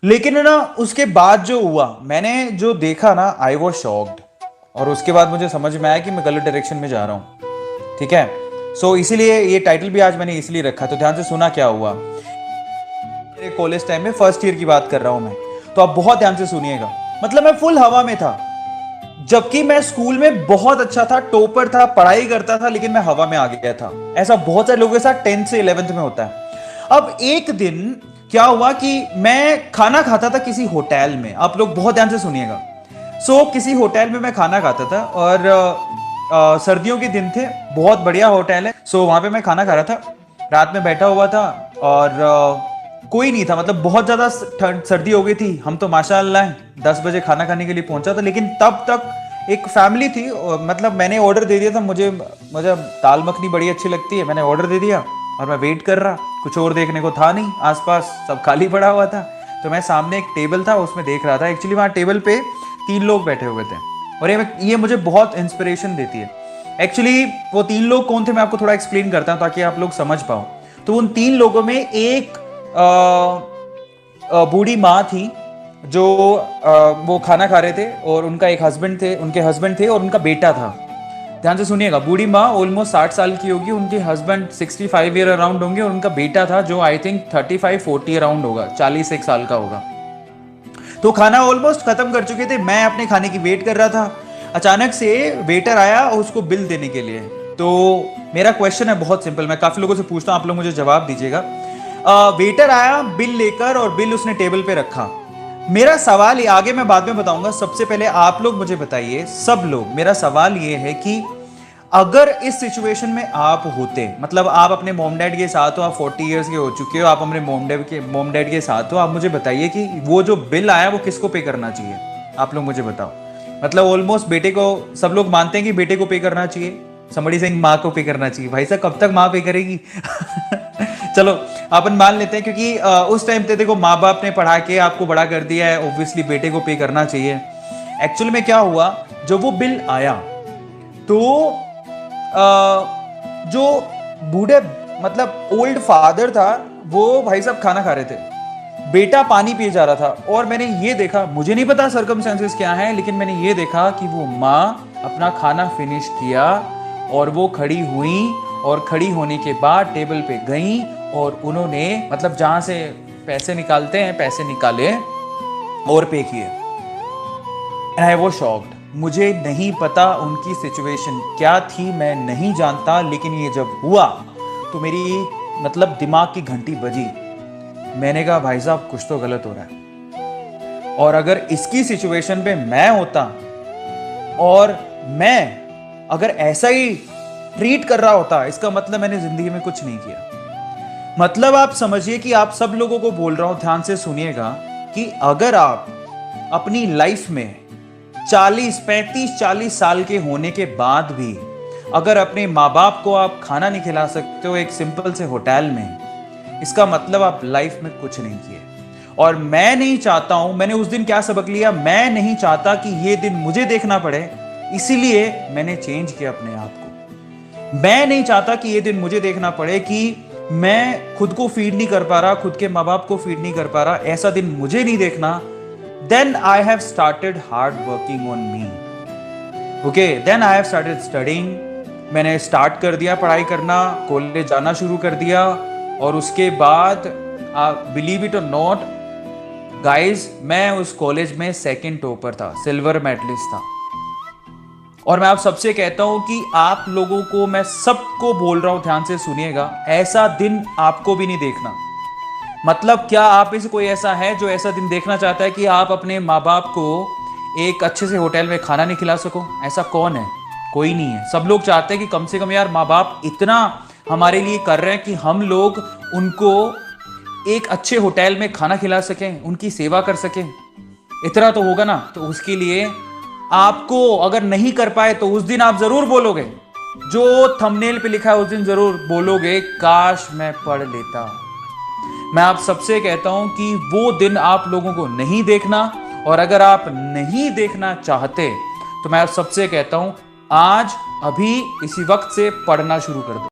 लेकिन ना उसके बाद जो हुआ, मैंने जो देखा ना, आई वॉज शॉक्ड। और उसके बाद मुझे समझ में आया कि मैं गलत डायरेक्शन में जा रहा हूँ। ठीक है, सो इसीलिए ये टाइटल भी आज मैंने इसलिए रखा। तो ध्यान से सुना क्या हुआ। मेरे कॉलेज टाइम में फर्स्ट ईयर की बात कर रहा हूं मैं, तो आप बहुत ध्यान से सुनिएगा। मतलब मैं फुल हवा में था, जबकि मैं स्कूल में बहुत अच्छा था, टॉपर था, पढ़ाई करता था, लेकिन मैं हवा में आ गया था। ऐसा बहुत सारे लोगों के साथ 10th से 11th में होता है। अब एक दिन क्या हुआ कि मैं खाना खाता था किसी होटल में। आप लोग बहुत ध्यान से सुनिएगा। किसी होटल में मैं खाना खाता था, और सर्दियों के दिन थे, बहुत बढ़िया होटल है। वहां पे मैं खाना खा रहा था, रात में बैठा हुआ था, और कोई नहीं था। मतलब बहुत ज्यादा सर्दी हो गई थी। हम तो माशाअल्लाह 10 बजे खाना खाने के लिए पहुंचा था, लेकिन तब तक एक फैमिली थी। मतलब मैंने ऑर्डर दे दिया था, मुझे मुझे दाल मखनी बड़ी अच्छी लगती है, मैंने ऑर्डर दे दिया और मैं वेट कर रहा। कुछ और देखने को था नहीं, आसपास सब खाली पड़ा हुआ था। तो मैं सामने एक टेबल था, उसमें देख रहा था। एक्चुअली वहाँ टेबल पे 3 लोग बैठे हुए थे, और ये मुझे बहुत इंस्पिरेशन देती है। एक्चुअली वो 3 लोग कौन थे, मैं आपको थोड़ा एक्सप्लेन करता हूँ ताकि आप लोग समझ पाओ। तो उन 3 लोगों में एक बूढ़ी माँ थी, जो वो खाना खा रहे थे, और उनका एक हस्बैंड थे, उनके हस्बैंड थे, और उनका बेटा था। ध्यान से सुनिएगा। बूढ़ी माँ ऑलमोस्ट 60 साल की होगी, उनके हस्बैंड 65 ईयर अराउंड होंगे, और उनका बेटा था जो आई थिंक 35-40 अराउंड होगा, 41 साल का होगा। तो खाना ऑलमोस्ट खत्म कर चुके थे, मैं अपने खाने की वेट कर रहा था। अचानक से वेटर आया और उसको बिल देने के लिए। तो मेरा क्वेश्चन है बहुत सिंपल, मैं काफी लोगों से पूछता हूं, आप लोग मुझे जवाब दीजिएगा। वेटर आया बिल लेकर, और बिल उसने टेबल पे रखा। मेरा सवाल ये, आगे मैं बाद में बताऊंगा, सबसे पहले आप लोग मुझे बताइए, सब लोग, मेरा सवाल ये है कि अगर इस सिचुएशन में आप होते, मतलब आप अपने मोम डैड के साथ हो, आप 40 इयर्स के हो चुके हो, आप अपने मोम डैड के साथ हो, आप मुझे बताइए कि वो जो बिल आया वो किसको पे करना चाहिए। आप लोग मुझे बताओ। मतलब ऑलमोस्ट बेटे को, सब लोग मानते हैं कि बेटे को पे करना चाहिए, समबडी सिंह माँ को पे करना चाहिए। भाई साहब कब तक माँ पे करेगी? चलो अपन मान लेते हैं, क्योंकि उस टाइम पे देखो माँ बाप ने पढ़ा के आपको बड़ा कर दिया है, ऑब्वियसली बेटे को पे करना चाहिए। एक्चुअली में क्या हुआ, जब वो बिल आया तो जो बूढ़े, मतलब ओल्ड फादर था, वो भाई साहब खाना खा रहे थे, बेटा पानी पिए जा रहा था। और मैंने ये देखा, मुझे नहीं पता सर्कमस्टेंसेस क्या है, लेकिन मैंने ये देखा कि वो माँ अपना खाना फिनिश किया, और वो खड़ी हुई, और खड़ी होने के बाद टेबल पे गई, और उन्होंने, मतलब जहां से पैसे निकालते हैं, पैसे निकाले और पे किए। And I was shocked. मुझे नहीं पता उनकी सिचुएशन क्या थी, मैं नहीं जानता, लेकिन ये जब हुआ तो मेरी, मतलब दिमाग की घंटी बजी। मैंने कहा भाई साहब कुछ तो गलत हो रहा है। और अगर इसकी सिचुएशन पे मैं होता, और मैं अगर ऐसा ही ट्रीट कर रहा होता, इसका मतलब मैंने जिंदगी में कुछ नहीं किया। मतलब आप समझिए कि आप सब लोगों को बोल रहा हूं, ध्यान से सुनिएगा, कि अगर आप अपनी लाइफ में 40 साल के होने के बाद भी अगर अपने माँ बाप को आप खाना नहीं खिला सकते हो एक सिंपल से होटल में, इसका मतलब आप लाइफ में कुछ नहीं किए। और मैं नहीं चाहता हूं, मैंने उस दिन क्या सबक लिया, मैं नहीं चाहता कि ये दिन मुझे देखना पड़े, इसीलिए मैंने चेंज किया अपने आप को। मैं नहीं चाहता कि ये दिन मुझे देखना पड़े कि मैं खुद को फीड नहीं कर पा रहा, खुद के माँ बाप को फीड नहीं कर पा रहा, ऐसा दिन मुझे नहीं देखना। Then I have started hard working on me. Okay, then I have started studying. मैंने स्टार्ट कर दिया पढ़ाई करना, कॉलेज जाना शुरू कर दिया, और उसके बाद बिलीव इट और नॉट गाइज, मैं उस कॉलेज में सेकंड टॉपर था, सिल्वर मेडलिस्ट था। और मैं आप सबसे कहता हूं कि आप लोगों को, मैं सबको बोल रहा हूं, ध्यान से सुनिएगा, ऐसा दिन आपको भी नहीं देखना। मतलब क्या आप में से कोई ऐसा है जो ऐसा दिन देखना चाहता है कि आप अपने माँ बाप को एक अच्छे से होटल में खाना नहीं खिला सको? ऐसा कौन है? कोई नहीं है। सब लोग चाहते हैं कि कम से कम यार माँ बाप इतना हमारे लिए कर रहे हैं कि हम लोग उनको एक अच्छे होटल में खाना खिला सकें, उनकी सेवा कर सकें। इतना तो होगा ना। तो उसके लिए आपको अगर नहीं कर पाए तो उस दिन आप जरूर बोलोगे, जो थंबनेल पे लिखा है उस दिन जरूर बोलोगे, काश मैं पढ़ लेता। मैं आप सबसे कहता हूं कि वो दिन आप लोगों को नहीं देखना, और अगर आप नहीं देखना चाहते तो मैं आप सबसे कहता हूं, आज अभी इसी वक्त से पढ़ना शुरू कर दो।